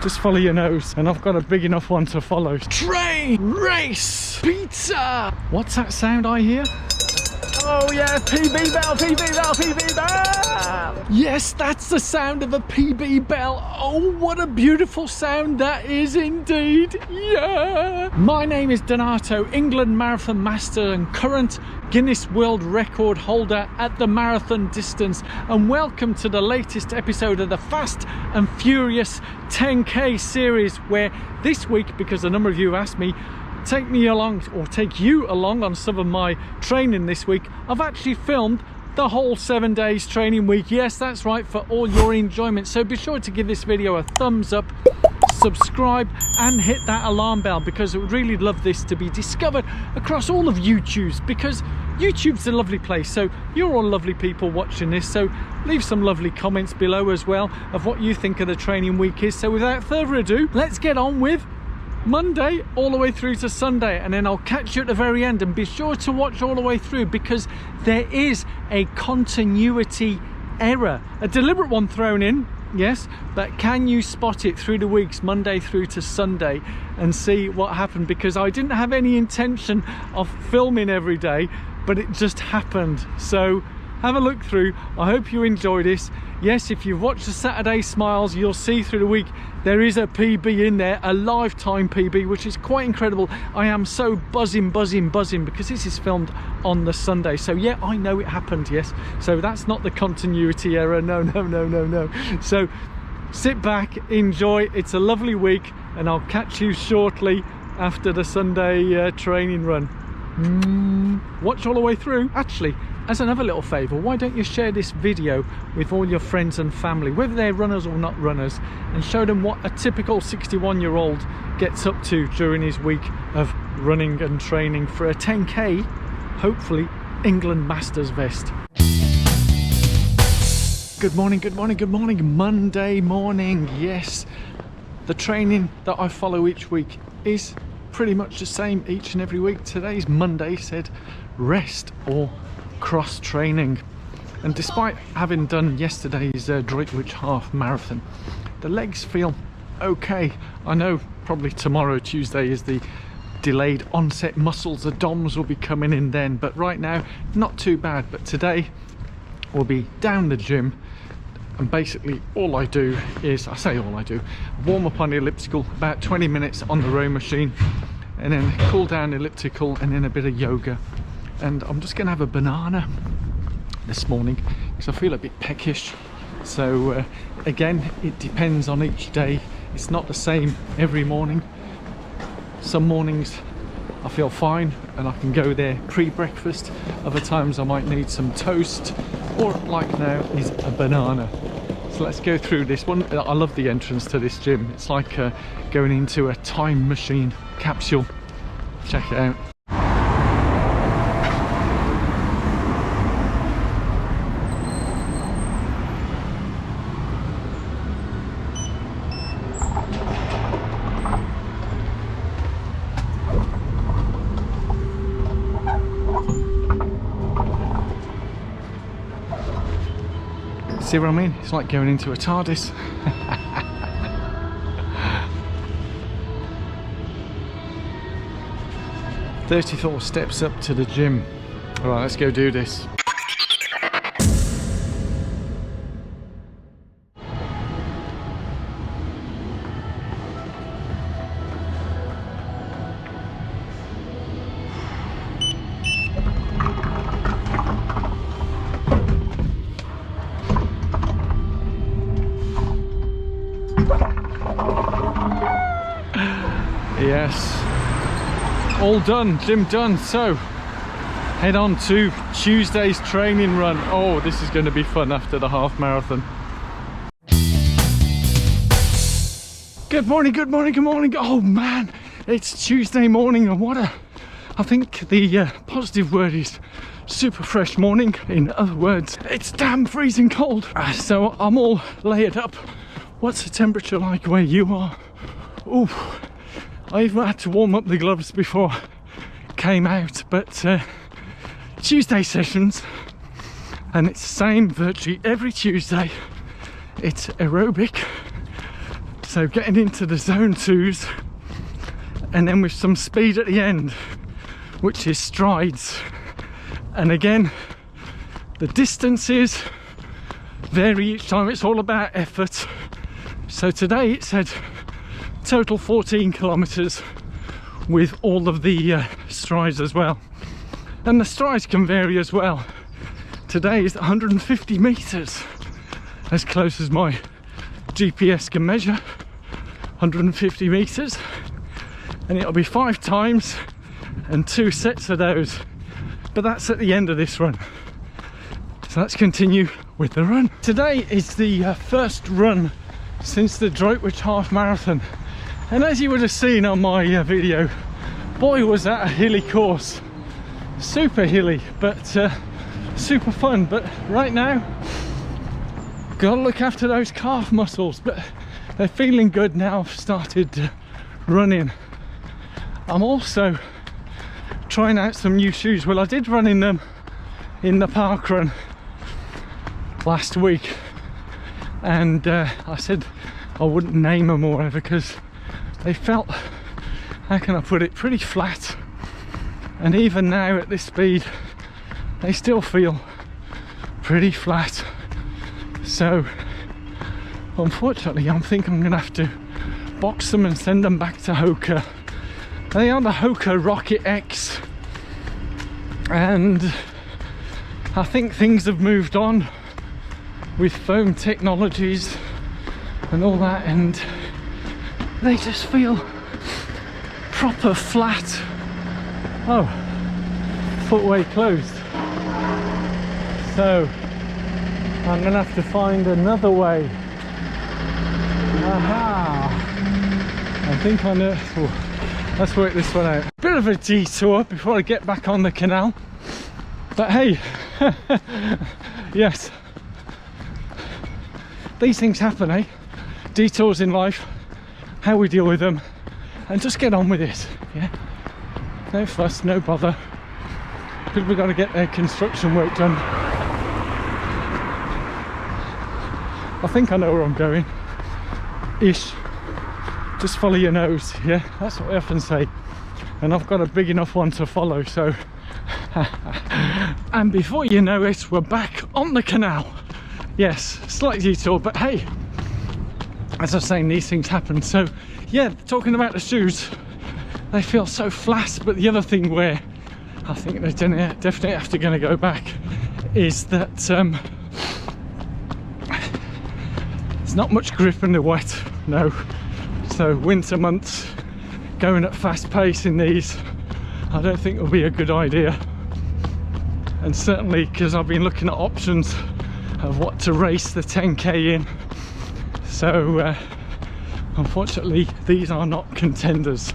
Just follow your nose, and I've got a big enough one to follow. Train, race, pizza. What's that sound I hear? Oh yeah, PB bell, PB bell, PB bell! Yes, that's the sound of a PB bell. Oh, what a beautiful sound that is indeed. Yeah! My name is Donato, England Marathon Master and current Guinness World Record holder at the marathon distance. And welcome to the latest episode of the Fast and Furious 10K series, where this week, because a number of you have asked me, take you along on some of my training this week, I've actually filmed the whole 7 days training week. Yes, that's right, for all your enjoyment. So be sure to give this video a thumbs up, subscribe and hit that alarm bell, because I would really love this to be discovered across all of YouTube's, because YouTube's a lovely place. So you're all lovely people watching this, so leave some lovely comments below as well of what you think of the training week is. So without further ado, let's get on with Monday all the way through to Sunday, and then I'll catch you at the very end. And be sure to watch all the way through, because there is a continuity error, a deliberate one thrown in, yes, but can you spot it through the weeks, Monday through to Sunday, and see what happened? Because I didn't have any intention of filming every day, but it just happened. So have a look through. I hope you enjoy this. Yes, if you've watched the Saturday Smiles, you'll see through the week there is a PB in there, a lifetime PB, which is quite incredible. I am so buzzing because this is filmed on the Sunday. So yeah, I know it happened, yes. So that's not the continuity error, no. So sit back, enjoy. It's a lovely week, and I'll catch you shortly after the Sunday training run. Watch all the way through. Actually, as another little favour, why don't you share this video with all your friends and family, whether they're runners or not runners, and show them what a typical 61-year-old gets up to during his week of running and training for a 10K, hopefully England Masters vest. Good morning, Monday morning. Yes, the training that I follow each week is pretty much the same each and every week. Today's Monday said rest or cross training, and despite having done yesterday's Droitwich half marathon, the legs feel okay. I know probably tomorrow, Tuesday, is the delayed onset muscles, the DOMs will be coming in then, but right now not too bad. But today we'll be down the gym, and basically all I do is, warm up on the elliptical, about 20 minutes on the row machine, and then cool down elliptical, and then a bit of yoga. And I'm just gonna have a banana this morning because I feel a bit peckish. So again, it depends on each day. It's not the same every morning. Some mornings I feel fine and I can go there pre-breakfast. Other times I might need some toast, or like now is a banana. So let's go through this one. I love the entrance to this gym. It's like going into a time machine capsule. Check it out. See what I mean? It's like going into a TARDIS. 34 steps up to the gym. All right, let's go do this. Yes, all done, gym done. So head on to Tuesday's training run. Oh, this is going to be fun after the half marathon. Good morning. Oh man, it's Tuesday morning, and I think the positive word is super fresh morning. In other words, it's damn freezing cold. So I'm all layered up. What's the temperature like where you are? Ooh, I even had to warm up the gloves before I came out. But Tuesday sessions, and it's the same virtually every Tuesday. It's aerobic, So getting into the zone 2s and then with some speed at the end, which is strides. And again, the distances vary each time. It's all about effort. So today it said total 14 kilometers with all of the strides as well. And the strides can vary as well. Today is 150 meters, as close as my GPS can measure. 150 meters, and it'll be 5 times and 2 sets of those, but that's at the end of this run. So let's continue with the run. Today is the first run since the Droitwich half marathon, and as you would have seen on my video, boy was that a hilly course. Super hilly, but super fun. But right now, gotta look after those calf muscles, but they're feeling good now. I've started running. I'm also trying out some new shoes. Well, I did run in them in the parkrun last week, and I said I wouldn't name them or whatever because they felt, how can I put it, pretty flat. And even now at this speed, they still feel pretty flat. So unfortunately, I think I'm gonna have to box them and send them back to Hoka. They are the Hoka Rocket X, and I think things have moved on with foam technologies and all that, and they just feel proper flat. Oh, footway closed. So I'm gonna have to find another way. Aha! I think I know. Oh, let's work this one out. Bit of a detour before I get back on the canal. But hey, yes, these things happen, eh? Detours in life, how we deal with them, and just get on with it, yeah? No fuss, no bother. People got to get their construction work done. I think I know where I'm going. Ish. Just follow your nose, yeah? That's what I often say. And I've got a big enough one to follow, so... And before you know it, we're back on the canal. Yes, slight detour, but hey, as I was saying, these things happen. So yeah, talking about the shoes, they feel so flat. But the other thing where I think they're definitely after going to go back is that there's not much grip in the wet, no. So winter months, going at fast pace in these, I don't think will be a good idea. And certainly because I've been looking at options of what to race the 10k in. So unfortunately these are not contenders.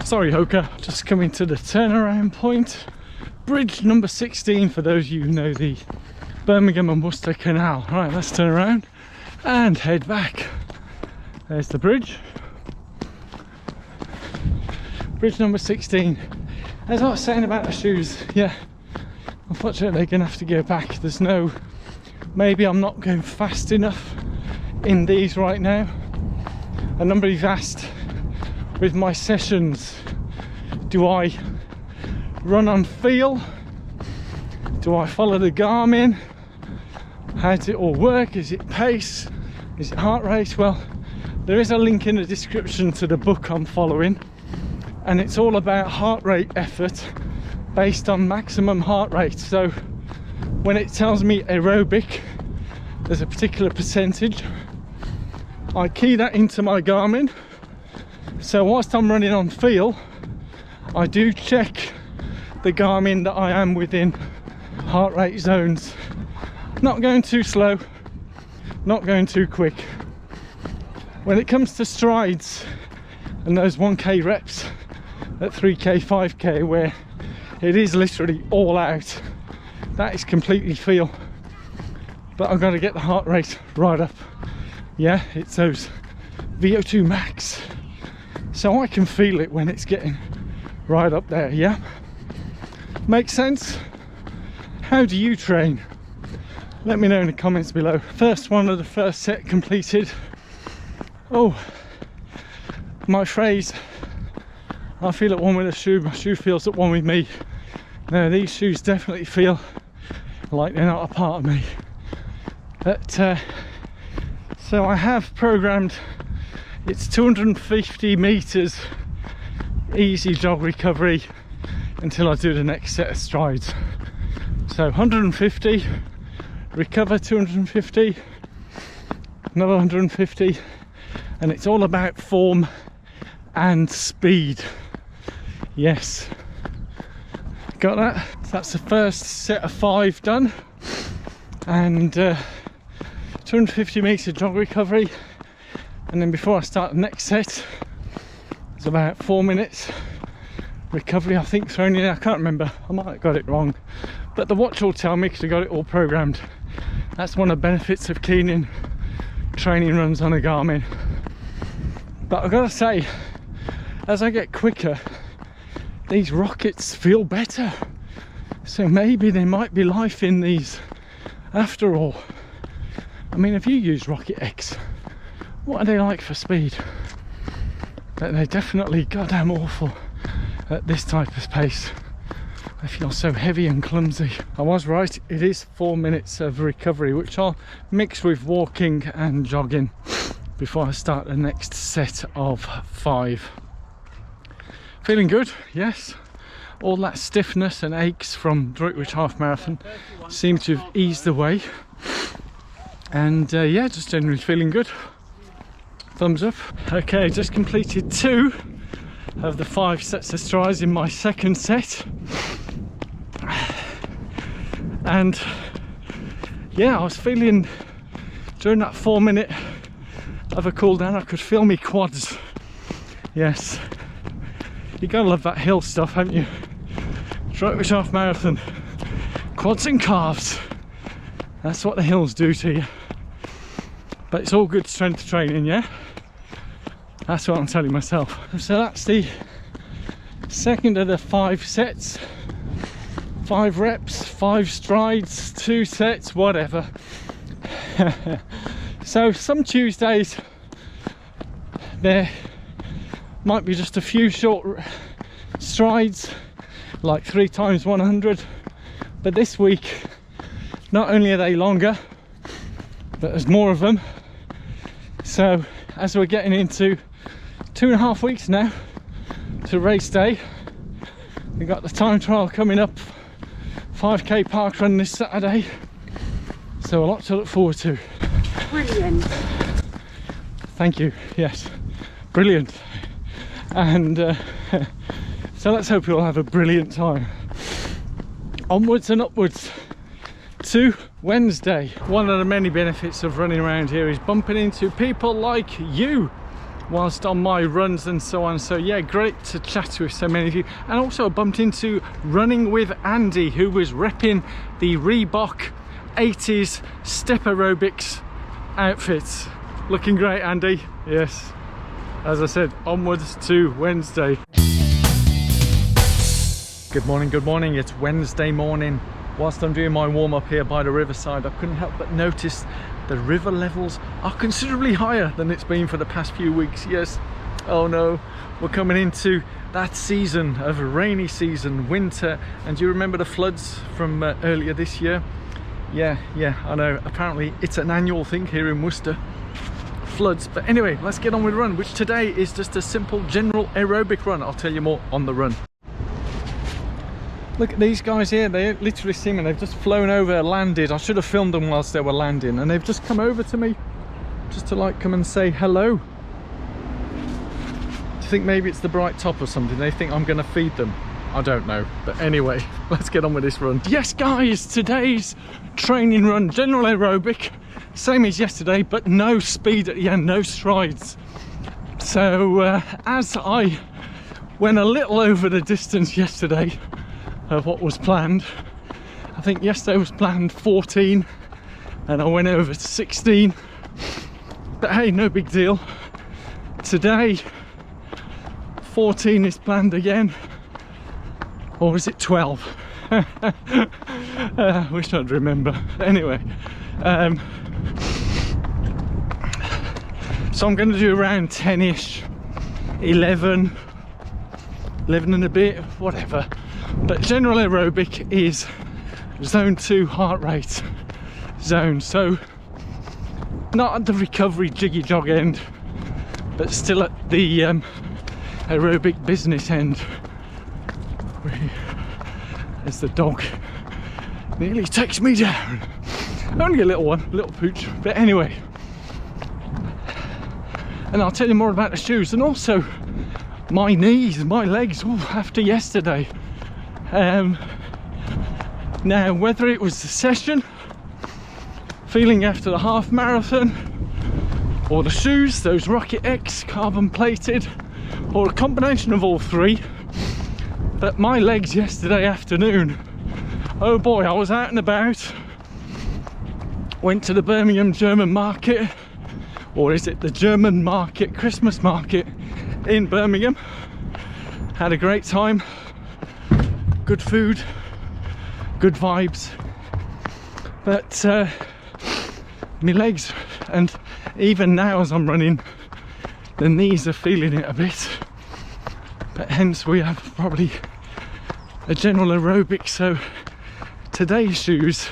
Sorry Hoka. Just coming to the turnaround point. Bridge number 16 for those of you who know the Birmingham and Worcester Canal. Right, let's turn around and head back. There's the bridge. Bridge number 16. As I was saying about the shoes, yeah, unfortunately they're gonna have to go back. There's no, maybe I'm not going fast enough in these right now. A number of asked with my sessions, do I run on feel? Do I follow the Garmin? How does it all work? Is it pace? Is it heart rate? Well, there is a link in the description to the book I'm following, and it's all about heart rate effort based on maximum heart rate. So when it tells me aerobic, there's a particular percentage. I key that into my Garmin. So whilst I'm running on feel, I do check the Garmin that I am within heart rate zones. Not going too slow, not going too quick. When it comes to strides and those 1k reps at 3k, 5k, where it is literally all out, that is completely feel. But I've got to get the heart rate right up. Yeah, it's those VO2 max. So I can feel it when it's getting right up there, yeah? Makes sense? How do you train? Let me know in the comments below. First one of the first set completed. Oh, my phrase, I feel at one with a shoe, my shoe feels at one with me. No, these shoes definitely feel like they're not a part of me. But so I have programmed, it's 250 meters easy jog recovery until I do the next set of strides. So 150, recover 250, another 150, and it's all about form and speed. Yes, got that. So that's the first set of 5 done, and 250 meter jog recovery, and then before I start the next set, it's about 4 minutes recovery, I think, thrown in. I can't remember, I might have got it wrong, but the watch will tell me because I got it all programmed. That's one of the benefits of keying in training runs on a Garmin. But I've got to say, as I get quicker, these rockets feel better. So maybe there might be life in these after all. I mean, if you use Rocket X, what are they like for speed? But they're definitely goddamn awful at this type of pace. They feel so heavy and clumsy. I was right, it is 4 minutes of recovery, which I'll mix with walking and jogging before I start the next set of 5. Feeling good, yes. All that stiffness and aches from Droitwich Half Marathon seem to have eased away. And yeah, just generally feeling good. Thumbs up. Okay, just completed 2 of the 5 sets of strides in my second set. And yeah, I was feeling during that 4 minute of a cool down, I could feel me quads. Yes, you gotta love that hill stuff, haven't you? Droitwich Half Marathon, quads and calves, that's what the hills do to you. But it's all good strength training, yeah? That's what I'm telling myself. So that's the second of the 5 sets. 5 reps, 5 strides, 2 sets, whatever. So some Tuesdays there might be just a few short strides, like 3 times 100, but this week not only are they longer, but there's more of them. So as we're getting into 2.5 weeks now to race day, we got the time trial coming up, 5k parkrun this Saturday, so a lot to look forward to. Brilliant. Thank you. Yes, brilliant. And so let's hope you'll have a brilliant time. Onwards and upwards to Wednesday. One of the many benefits of running around here is bumping into people like you whilst on my runs and so on. So yeah, great to chat with so many of you. And also I bumped into Running with Andy, who was repping the Reebok 80s step aerobics outfits. Looking great, Andy. Yes, as I said, onwards to Wednesday. Good morning, good morning. It's Wednesday morning. Whilst I'm doing my warm-up here by the riverside, I couldn't help but notice the river levels are considerably higher than it's been for the past few weeks. Yes, oh no, we're coming into that season of rainy season, winter. And do you remember the floods from earlier this year? Yeah, I know, apparently it's an annual thing here in Worcester, floods. But anyway, let's get on with the run, which today is just a simple general aerobic run. I'll tell you more on the run. Look at these guys here, they literally see me, they've just flown over, landed. I should have filmed them whilst they were landing, and they've just come over to me just to like come and say hello. Do you think maybe it's the bright top or something? They think I'm gonna feed them. I don't know, but anyway, let's get on with this run. Yes guys, today's training run, general aerobic, same as yesterday, but no speed at the end, no strides. So as I went a little over the distance yesterday of what was planned, I think yesterday was planned 14 and I went over to 16, but hey, no big deal. Today 14 is planned again, or is it 12? Wish I'd remember. Anyway, So I'm going to do around 10ish, 11 and a bit, whatever. But general aerobic is zone 2 heart rate zone, so not at the recovery jiggy jog end, but still at the aerobic business end. As the dog nearly takes me down. Only a little one, a little pooch, but anyway. And I'll tell you more about the shoes, and also my knees, my legs, after yesterday. Now, whether it was the session, feeling after the half marathon, or the shoes, those Rocket X carbon plated, or a combination of all three, but my legs yesterday afternoon, oh boy, I was out and about. Went to the Birmingham German market, or is it the German market, Christmas market in Birmingham. Had a great time, good food, good vibes, but my legs, and even now as I'm running, the knees are feeling it a bit, but hence we have probably a general aerobic. So today's shoes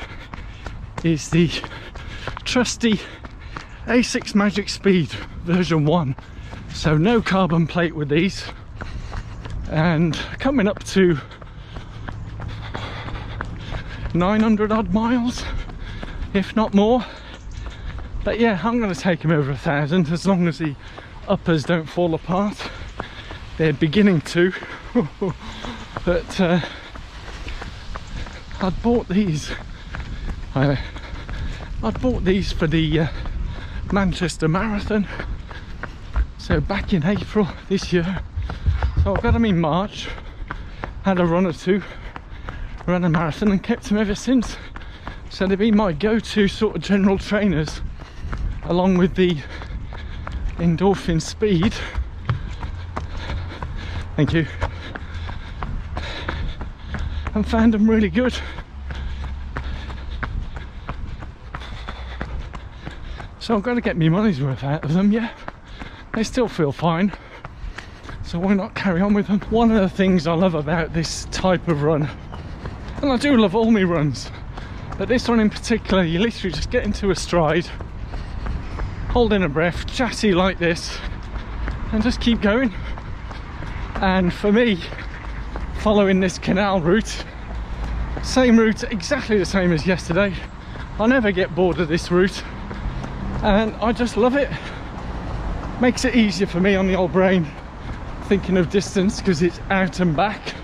is the trusty A6 Magic Speed version 1, so no carbon plate with these, and coming up to 900 odd miles, if not more. But yeah, I'm going to take him over 1,000 as long as the uppers don't fall apart. They're beginning to. But I'd bought these. I'd bought these for the Manchester Marathon, so back in April this year. So I got them in March, had a run or two, ran a marathon, and kept them ever since. So they've been my go-to sort of general trainers, along with the Endorphin Speed. Thank you. And found them really good. So I've got to get my money's worth out of them. Yeah, they still feel fine, so why not carry on with them? One of the things I love about this type of run, and I do love all my runs, but this one in particular, you literally just get into a stride, holding a breath, chatty like this, and just keep going. And for me, following this canal route, same route, exactly the same as yesterday, I never get bored of this route, and I just love it. Makes it easier for me on the old brain, thinking of distance, because it's out and back.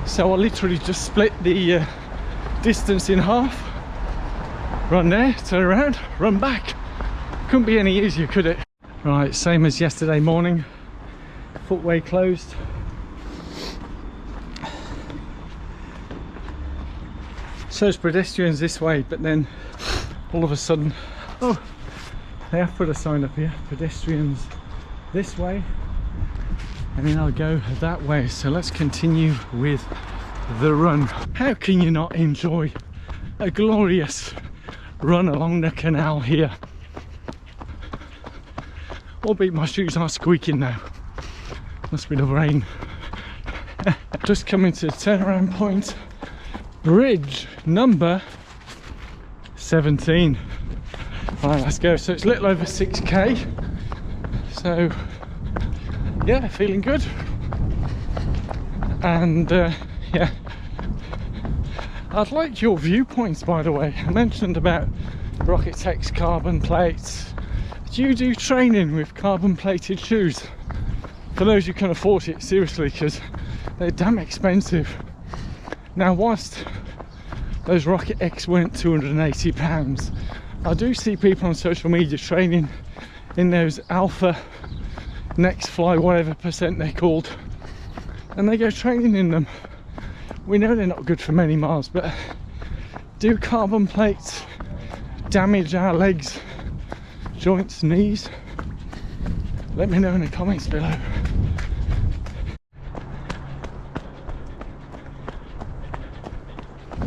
So I literally just split the distance in half, run there, turn around, run back. Couldn't be any easier, could it? Right, same as yesterday morning, footway closed. Shows pedestrians this way, but then all of a sudden, oh, they have put a sign up here, pedestrians this way, and then I'll go that way. So let's continue with the run. How can you not enjoy a glorious run along the canal here? Albeit my shoes are squeaking now, must be the rain. Just coming to the turnaround point, bridge number 17. Right, let's go. So it's a little over 6k, so yeah, feeling good. And yeah, I'd like your viewpoints, by the way. I mentioned about Rocket X carbon plates. Do you do training with carbon plated shoes? For those who can afford it, seriously, because they're damn expensive. Now, whilst those Rocket X weren't £280, I do see people on social media training in those Alpha Next Fly, whatever percent they're called, and they go training in them. We know they're not good for many miles, but do carbon plates damage our legs, joints, knees? Let me know in the comments below.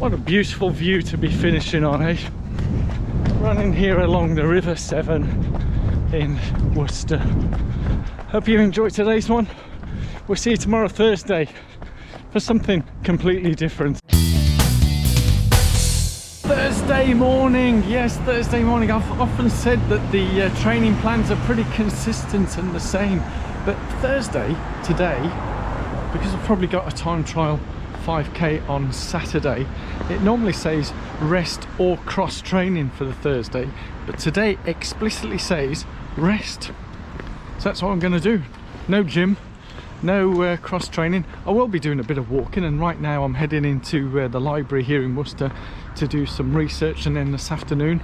What a beautiful view to be finishing on, eh? Running here along the River Severn in Worcester. Hope you enjoyed today's one. We'll see you tomorrow, Thursday, for something completely different. Thursday morning, yes, Thursday morning. I've often said that the training plans are pretty consistent and the same, but Thursday, today, because I've probably got a time trial 5k on Saturday, it normally says rest or cross training for the Thursday, but today explicitly says rest. So that's what I'm going to do. No gym, no cross training. I will be doing a bit of walking, and right now I'm heading into the library here in Worcester to do some research, and then this afternoon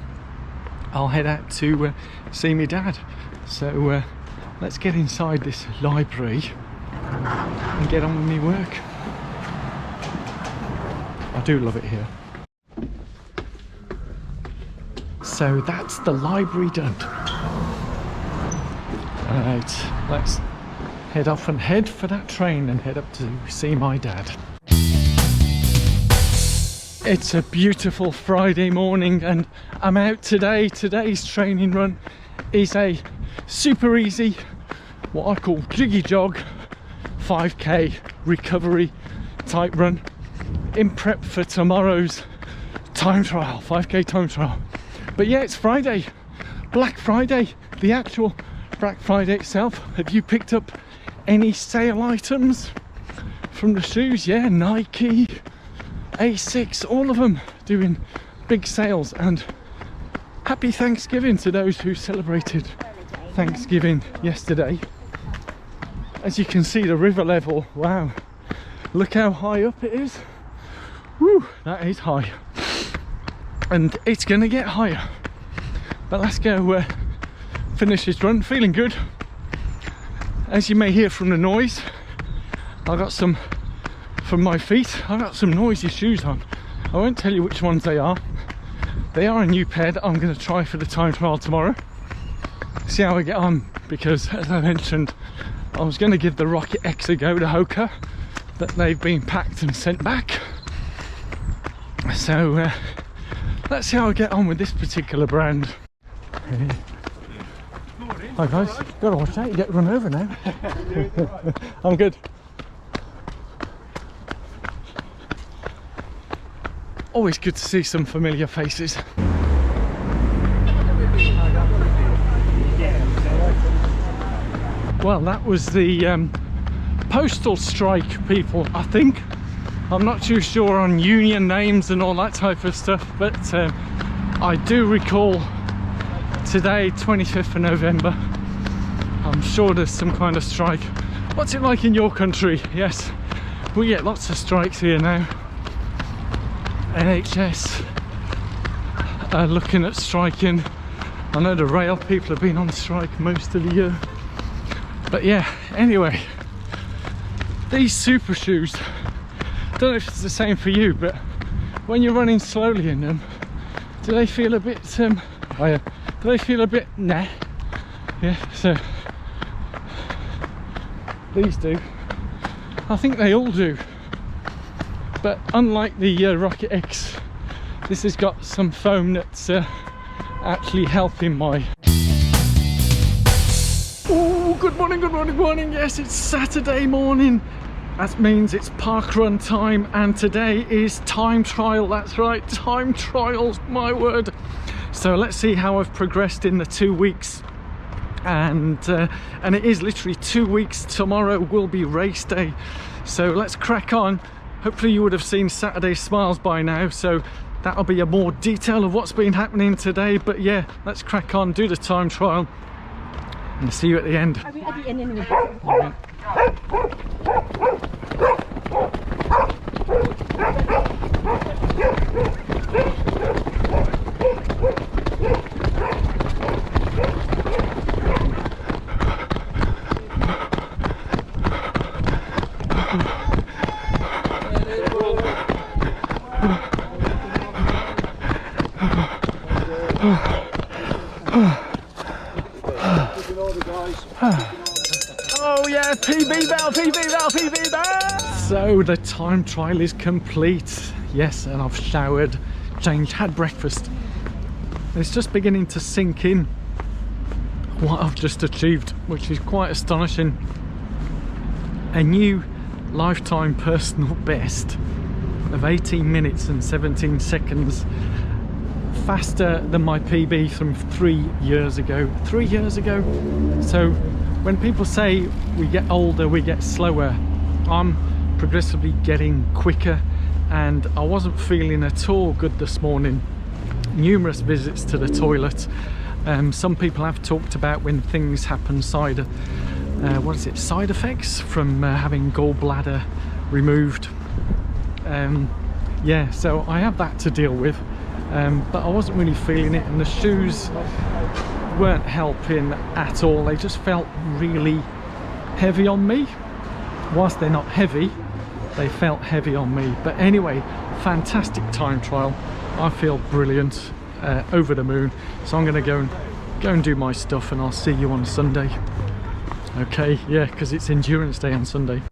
I'll head out to see my dad. So let's get inside this library and get on with my work. I do love it here. So that's the library done. Alright, let's head off and head for that train and head up to see my dad. It's a beautiful Friday morning and I'm out today. Today's training run is a super easy, what I call jiggy jog, 5k recovery type run in prep for tomorrow's time trial, 5k time trial. But yeah, it's Friday, Black Friday, the actual Black Friday itself. Have you picked up any sale items from the shoes? Yeah, Nike, A6, all of them doing big sales. And happy Thanksgiving to those who celebrated Thanksgiving yesterday. As you can see, the river level, wow, look how high up it is. Woo, that is high, and it's gonna get higher. But let's go finish this run feeling good. As you may hear from the noise, I got some, from my feet, I got some noisy shoes on. I won't tell you which ones they are. They are a new pair that I'm going to try for the time trial tomorrow. See how I get on, because as I mentioned, I was going to give the Rocket X a go to Hoka, but they've been packed and sent back. So let's see how I get on with this particular brand. Hi guys, gotta watch out, you get run over now. I'm good. Always good to see some familiar faces. Well, that was the postal strike people, I think. I'm not too sure on union names and all that type of stuff, but I do recall today, 25th of November, I'm sure there's some kind of strike. What's it like in your country? Yes, we get lots of strikes here now. NHS are looking at striking. I know the rail people have been on strike most of the year. But yeah, anyway, these super shoes, I don't know if it's the same for you, but when you're running slowly in them, do they feel a bit do they feel a bit nah? Yeah, so these do. I think they all do. But unlike the Rocket X, this has got some foam that's actually helping my... Oh, good morning, good morning, good morning. Yes, it's Saturday morning. That means it's parkrun time, and today is time trial. That's right, time trials, my word. So let's see how I've progressed in the 2 weeks. And it is literally 2 weeks. Tomorrow will be race day. So let's crack on. Hopefully you would have seen Saturday Smiles by now, so that'll be a more detail of what's been happening today. But yeah, let's crack on, do the time trial, and see you at the end. Are we at the end anyway? Oh yeah, PB bell, PB bell, PB bell! So the time trial is complete. Yes, and I've showered, changed, had breakfast. It's just beginning to sink in what I've just achieved, which is quite astonishing. A new lifetime personal best of 18 minutes and 17 seconds, faster than my PB from 3 years ago. 3 years ago. So when people say we get older, we get slower, I'm progressively getting quicker, and I wasn't feeling at all good this morning. Numerous visits to the toilet. Some people have talked about when things happen side effects from having gallbladder removed. Yeah, so I have that to deal with, but I wasn't really feeling it, and the shoes weren't helping at all. They just felt really heavy on me. Whilst they're not heavy, they felt heavy on me. But anyway, fantastic time trial. I feel brilliant, over the moon. So I'm gonna go and do my stuff, and I'll see you on Sunday. Okay, yeah, because it's endurance day on Sunday.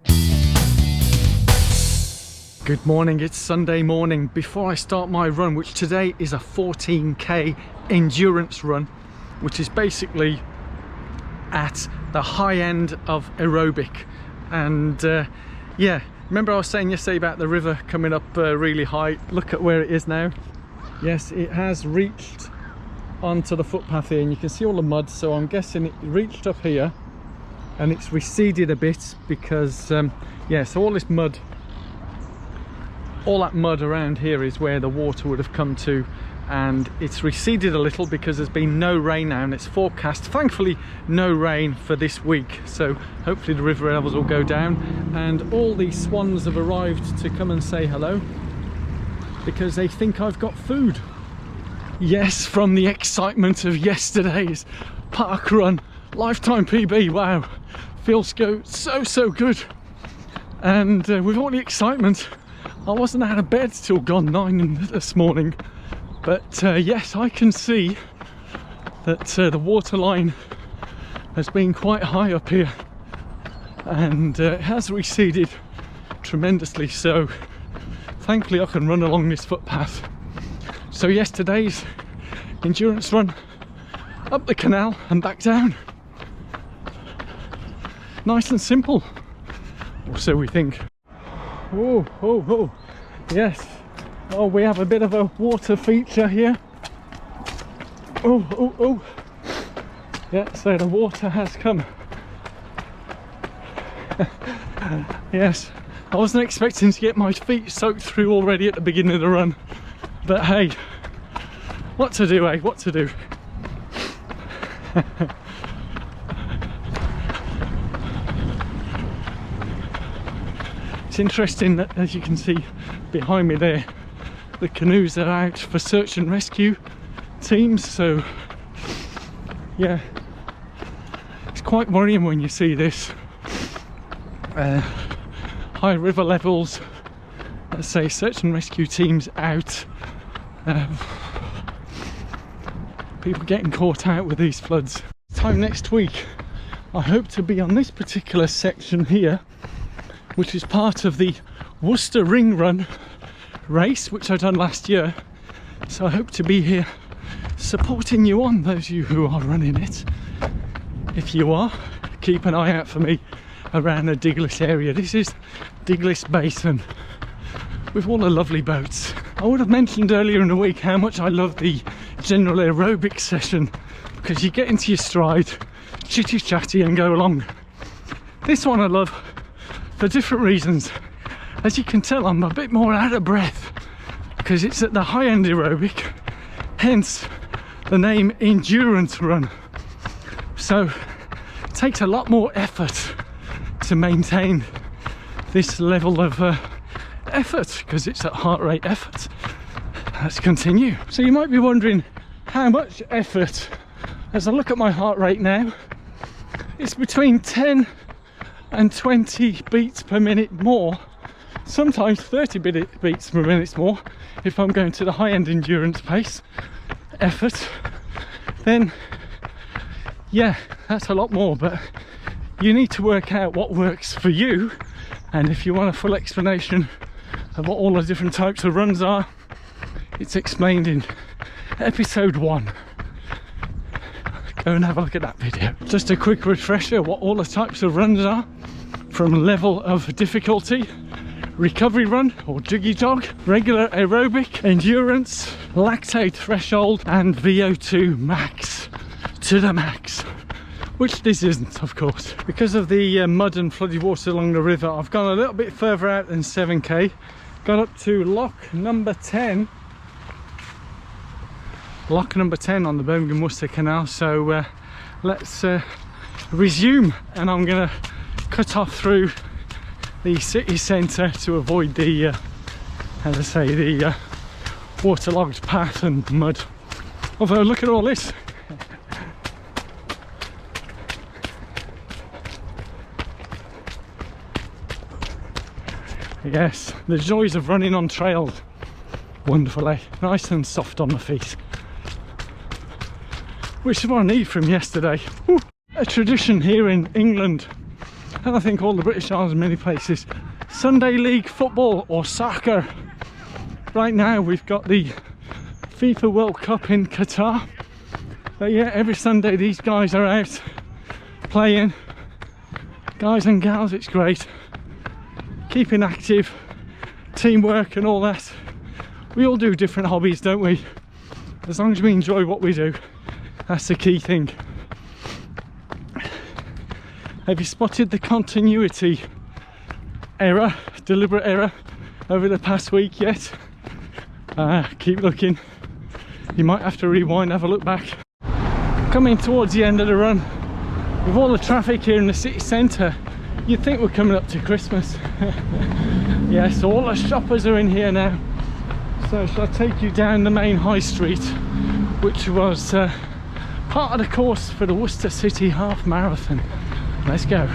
Good morning, it's Sunday morning. Before I start my run, which today is a 14k endurance run, which is basically at the high end of aerobic. And yeah, remember I was saying yesterday about the river coming up really high. Look at where it is now. Yes, it has reached onto the footpath here, and you can see all the mud, so I'm guessing it reached up here and it's receded a bit because yeah, so all this mud, all that mud around here is where the water would have come to, and it's receded a little because there's been no rain now, and it's forecast, thankfully, no rain for this week. So hopefully the river levels will go down, and all these swans have arrived to come and say hello because they think I've got food. Yes, from the excitement of yesterday's park run, lifetime PB. Wow, feels so good. And with all the excitement, I wasn't out of bed till gone 9 this morning. But yes, I can see that the water line has been quite high up here, and it has receded tremendously. So thankfully I can run along this footpath. So yesterday's endurance run, up the canal and back down. Nice and simple, or so we think. Oh, yes. Oh, we have a bit of a water feature here. Oh. Yeah, so the water has come. Yes, I wasn't expecting to get my feet soaked through already at the beginning of the run. But hey, what to do, eh? What to do? It's interesting that, as you can see behind me there, the canoes are out for search and rescue teams. So yeah, it's quite worrying when you see this. High river levels, let's say search and rescue teams out, people getting caught out with these floods. Time next week, I hope to be on this particular section here, which is part of the Worcester Ring Run race, which I done last year. So I hope to be here supporting you on, those of you who are running it. If you are, keep an eye out for me around the Diglis area. This is Diglis Basin with all the lovely boats. I would have mentioned earlier in the week how much I love the general aerobic session, because you get into your stride, chitty chatty and go along. This one I love for different reasons. As you can tell, I'm a bit more out of breath because it's at the high end aerobic, hence the name endurance run. So it takes a lot more effort to maintain this level of effort, because it's at heart rate effort. Let's continue. So you might be wondering how much effort. As I look at my heart rate now, it's between 10 and 20 beats per minute more, sometimes 30 beats per minute more if I'm going to the high end endurance pace effort. Then yeah, that's a lot more, but you need to work out what works for you. And if you want a full explanation of what all the different types of runs are, it's explained in episode 1. go and have a look at that video. Just a quick refresher what all the types of runs are, from level of difficulty: recovery run or jiggy jog, regular aerobic, endurance, lactate threshold, and VO2 max to the max, which this isn't, of course. Because of the mud and flooded water along the river, I've gone a little bit further out than 7k, got up to lock number 10 on the Birmingham Worcester Canal. So let's resume, and I'm gonna cut off through the city centre to avoid the as I say, the waterlogged path and mud. Although look at all this. Yes, the joys of running on trails. Wonderful, eh? Nice and soft on the feet, which is what I need from yesterday. Woo. A tradition here in England, and I think all the British Isles in many places, Sunday league football or soccer. Right now we've got the FIFA World Cup in Qatar, but yeah, every Sunday these guys are out playing, guys and gals. It's great, keeping active, teamwork and all that. We all do different hobbies, don't we? As long as we enjoy what we do, that's the key thing. Have you spotted the continuity error, deliberate error, over the past week yet? Keep looking. You might have to rewind, have a look back. Coming towards the end of the run, with all the traffic here in the city centre, you'd think we're coming up to Christmas. Yes, all the shoppers are in here now. So shall I take you down the main high street, which was part of the course for the Worcester City Half Marathon. Let's go.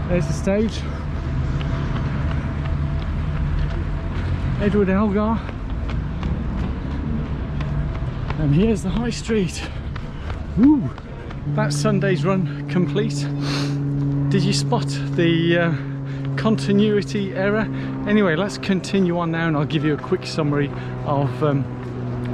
There's the stage. Edward Elgar. And here's the high street. Woo! That's Sunday's run complete. Did you spot the continuity error? Anyway, let's continue on now, and I'll give you a quick summary of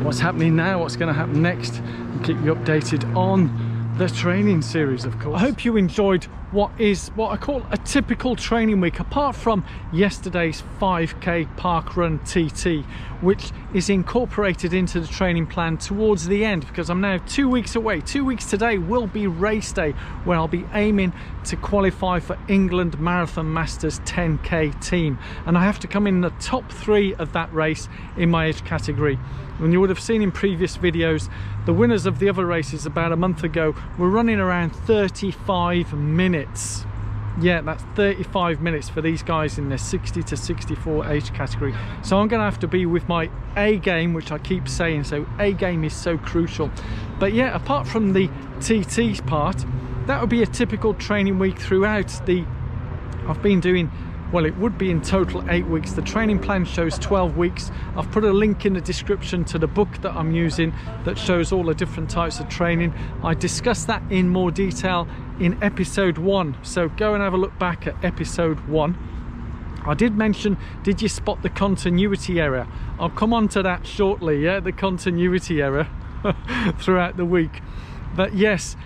what's happening now, what's going to happen next, and keep you updated on the training series, of course. I hope you enjoyed what I call a typical training week, apart from yesterday's 5k parkrun TT, which is incorporated into the training plan towards the end, because I'm now 2 weeks away. 2 weeks today will be race day, where I'll be aiming to qualify for England Marathon Masters 10k team, and I have to come in the top 3 of that race in my age category. And you would have seen in previous videos, the winners of the other races about a month ago were running around 35 minutes. Yeah, that's 35 minutes for these guys in their 60 to 64 age category. So I'm going to have to be with my A game, which I keep saying, so A game is so crucial. But yeah, apart from the TT part, that would be a typical training week throughout. I've been doing, well, it would be in total 8 weeks. The training plan shows 12 weeks. I've put a link in the description to the book that I'm using that shows all the different types of training. I discussed that in more detail in episode 1, so go and have a look back at episode 1. I did mention, did you spot the continuity error? I'll come on to that shortly, yeah, the continuity error throughout the week. But yes,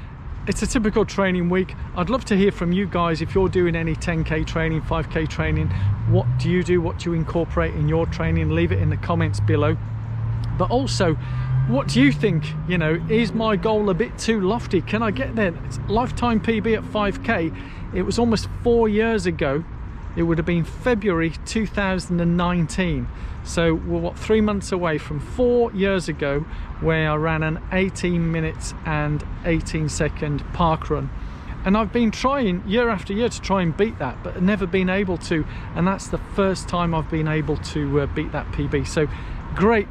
it's a typical training week. I'd love to hear from you guys if you're doing any 10k training, 5k training. What do you do? What do you incorporate in your training? Leave it in the comments below. But also, what do you think? You know, is my goal a bit too lofty? Can I get there? It's lifetime PB at 5k. It was almost 4 years ago. It would have been February 2019. So we're what, 3 months away from 4 years ago, where I ran an 18 minutes and 18 second park run. And I've been trying year after year to try and beat that, but never been able to. And that's the first time I've been able to beat that PB. So great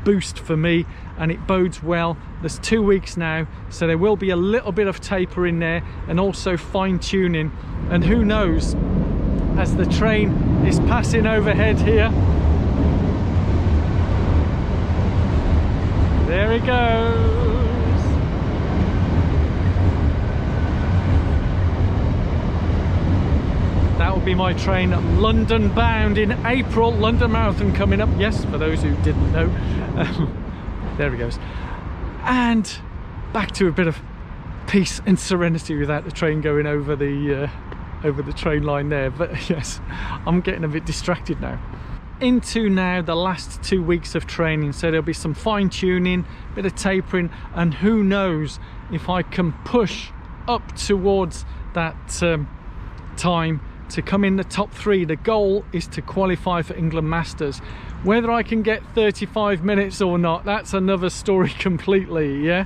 boost for me, and it bodes well. There's 2 weeks now, so there will be a little bit of taper in there, and also fine tuning. And who knows, as the train is passing overhead here, There he goes. That will be my train, London bound in April. London Marathon coming up. Yes, for those who didn't know. There he goes. And back to a bit of peace and serenity without the train going over the train line there. But yes, I'm getting a bit distracted now. Into now the last 2 weeks of training, so there'll be some fine-tuning, bit of tapering, and who knows if I can push up towards that time to come in the top 3. The goal is to qualify for England Masters. Whether I can get 35 minutes or not, that's another story completely. Yeah,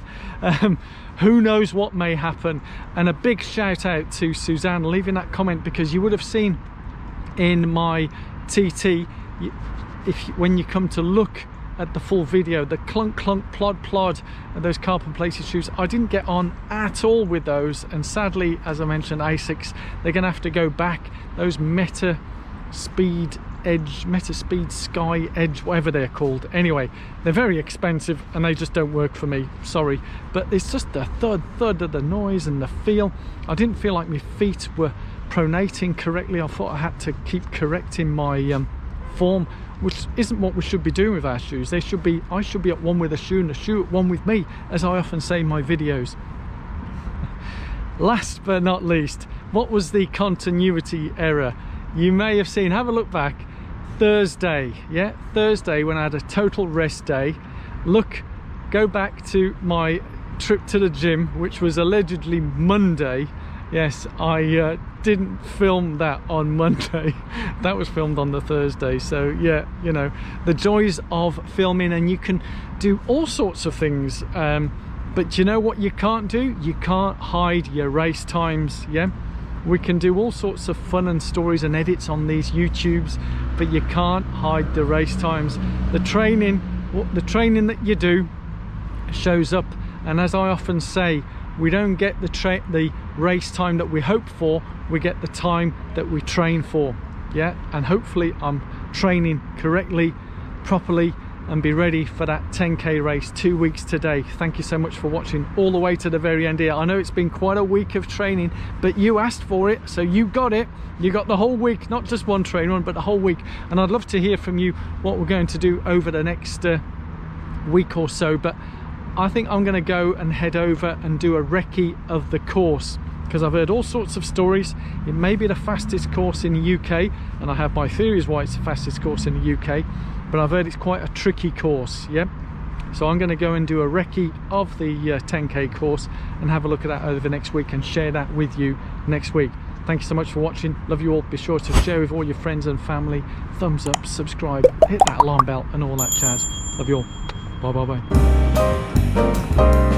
who knows what may happen. And a big shout out to Suzanne leaving that comment, because you would have seen in my TT, when you come to look at the full video, the clunk clunk plod plod and those carbon plated shoes, I didn't get on at all with those, and sadly, as I mentioned, ASICS, they're gonna have to go back. Those Meta Speed Sky Edge, whatever they're called, anyway, they're very expensive and they just don't work for me, sorry. But it's just the thud of the noise and the feel. I didn't feel like my feet were pronating correctly. I thought I had to keep correcting my form, which isn't what we should be doing with our shoes. I should be at one with a shoe and the shoe at one with me, as I often say in my videos. Last but not least, what was the continuity error? You may have seen, have a look back, Thursday, yeah, Thursday, when I had a total rest day. Go back to my trip to the gym, which was allegedly Monday. Yes, I didn't film that on Monday. That was filmed on the Thursday. So yeah, you know, the joys of filming, and you can do all sorts of things. But you know what you can't do? You can't hide your race times, yeah? We can do all sorts of fun and stories and edits on these YouTubes, but you can't hide the race times. The training that you do shows up, and as I often say, we don't get the race time that we hope for, we get the time that we train for, yeah? And hopefully I'm training correctly, properly, and be ready for that 10k race 2 weeks today. Thank you so much for watching all the way to the very end here. I know it's been quite a week of training, but you asked for it, so you got it. You got the whole week, not just one train run, but the whole week. And I'd love to hear from you what we're going to do over the next week or so. But I think I'm going to go and head over and do a recce of the course, because I've heard all sorts of stories. It may be the fastest course in the UK, and I have my theories why it's the fastest course in the UK, but I've heard it's quite a tricky course, yeah? So I'm going to go and do a recce of the 10k course and have a look at that over the next week and share that with you next week. Thank you so much for watching. Love you all. Be sure to share with all your friends and family. Thumbs up, subscribe, hit that alarm bell and all that jazz. Love you all. Bye bye bye.